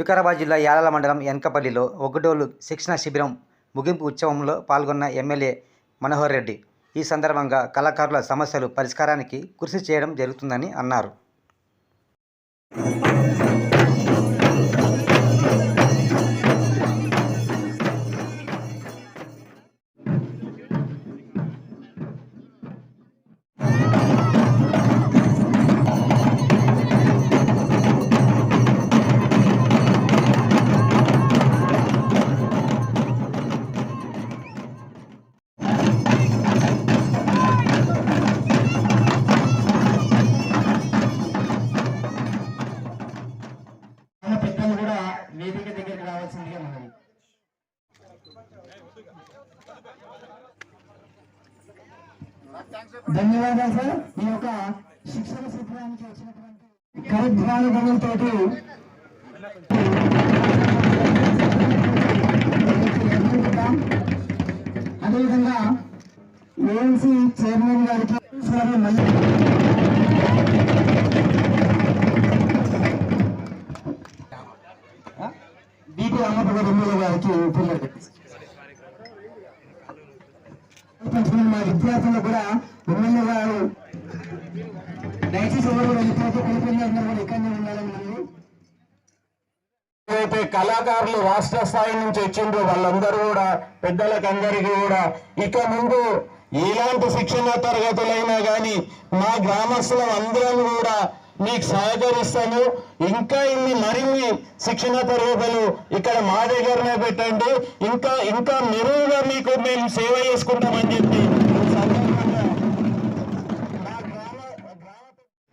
వికారాబాద్ జిల్లా యాలాల మండలం ఎన్కపల్లిలో ఒగ్గడోలు శిక్షణ శిబిరం ముగింపు ఉత్సవంలో పాల్గొన్న ఎమ్మెల్యే మనోహర్ రెడ్డి ఈ సందర్భంగా కళాకారుల సమస్యలు పరిష్కారానికి కృషి చేయడం జరుగుతుందని అన్నారు. వేదిక దగ్గరికి రావాల్సిందిగా మనవి. ధన్యవాదాలు సార్. ఈ యొక్క శిక్షణ శిబిరానికి వచ్చినటువంటి కరధ్వానతో అదేవిధంగా ఏఎంసీ చైర్మన్ గారికి అన్నపగర్ ఎమ్మెల్యే గారికి మా విద్యార్థులు కూడా ఎమ్మెల్యే గారు దయచేసి ఎవరు వెళ్ళిపోతే పిల్లలందరూ కూడా ఇక్కడనే ఉండాలని అయితే కళాకారులు రాష్ట్ర స్థాయి నుంచి వచ్చిండ్రు వాళ్ళందరూ కూడా పెద్దలకు అందరికీ కూడా ఇక ముందు ఎలాంటి శిక్షణ తరగతులైనా కానీ మా గ్రామస్తులం అందరం కూడా మీకు సహకరిస్తాను. ఇంకా మరిన్ని శిక్షణ తరగతులు ఇక్కడ మా దగ్గరనే పెట్టండి. ఇంకా మెరుగుగా మీకు మేము సేవ చేసుకుంటామని చెప్పి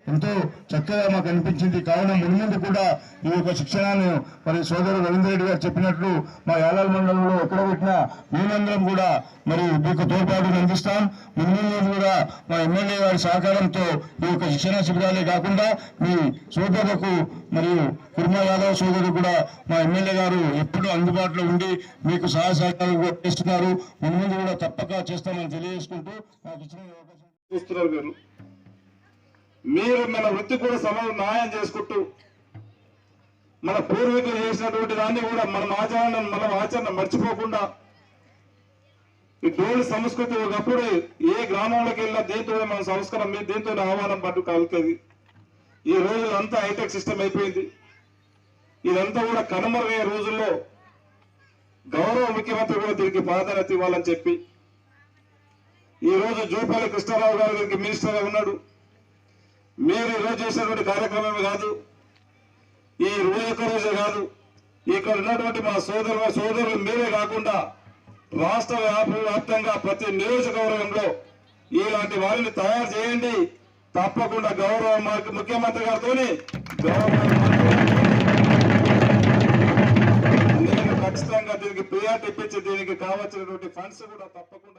ఎంతో చక్కగా మాకు అనిపించింది. కావున మున్ముందు కూడా ఈ యొక్క శిక్షణను మరి సోదరుడు రవీంద్ర రెడ్డి గారు చెప్పినట్లు మా యాలాల మండలంలో ఎక్కడ పెట్టినా మేమందరం కూడా మరి మీకు తోడ్పాటును అందిస్తాం. మున్ముందు కూడా మా ఎమ్మెల్యే గారి సహకారంతో ఈ యొక్క శిక్షణ శిబిరాలే కాకుండా మీ సోదరులకు మరియు కుర్మా యాదవ్ సోదరుడు కూడా మా ఎమ్మెల్యే గారు ఎప్పుడూ అందుబాటులో ఉండి మీకు సహాయ సహకారాలు చేస్తున్నారు. మున్ముందు కూడా తప్పక చేస్తామని తెలియజేసుకుంటూ నాకు ఇచ్చిన అవకాశం మీరు మన వృత్తి కూడా న్యాయం చేసుకుంటూ మన పూర్వీకులు చేసినటువంటి దాన్ని కూడా మన ఆచరణ మర్చిపోకుండా ఈ డోలు సంస్కృతి ఒకప్పుడు ఏ గ్రామంలోకి వెళ్ళినా దీంతో మన సంస్కారం దీంతో ఆహ్వానం పట్టు కలుగుతుంది. ఈ రోజులు అంతా హైటెక్ సిస్టమ్ అయిపోయింది. ఇదంతా కూడా కనుమరుగయ్యే రోజుల్లో గౌరవ ముఖ్యమంత్రి కూడా దీనికి ప్రాధాన్యత ఇవ్వాలని చెప్పి ఈ రోజు జూపల్లి కృష్ణారావు గారు దీనికి మినిస్టర్గా ఉన్నాడు. మీరు ఈరోజు చేసినటువంటి కార్యక్రమమే కాదు, ఈ రోజే కాదు, ఇక్కడ ఉన్నటువంటి మా సోదరులు మీరే కాకుండా రాష్ట్ర వ్యాప్తంగా ప్రతి నియోజకవర్గంలో ఇలాంటి వారిని తయారు చేయండి. తప్పకుండా గౌరవ ముఖ్యమంత్రి గారితో నేను ఖచ్చితంగా దీనికి ప్రియారిటీ ఇప్పించి దీనికి కావాల్సినటువంటి ఫండ్స్ కూడా తప్పకుండా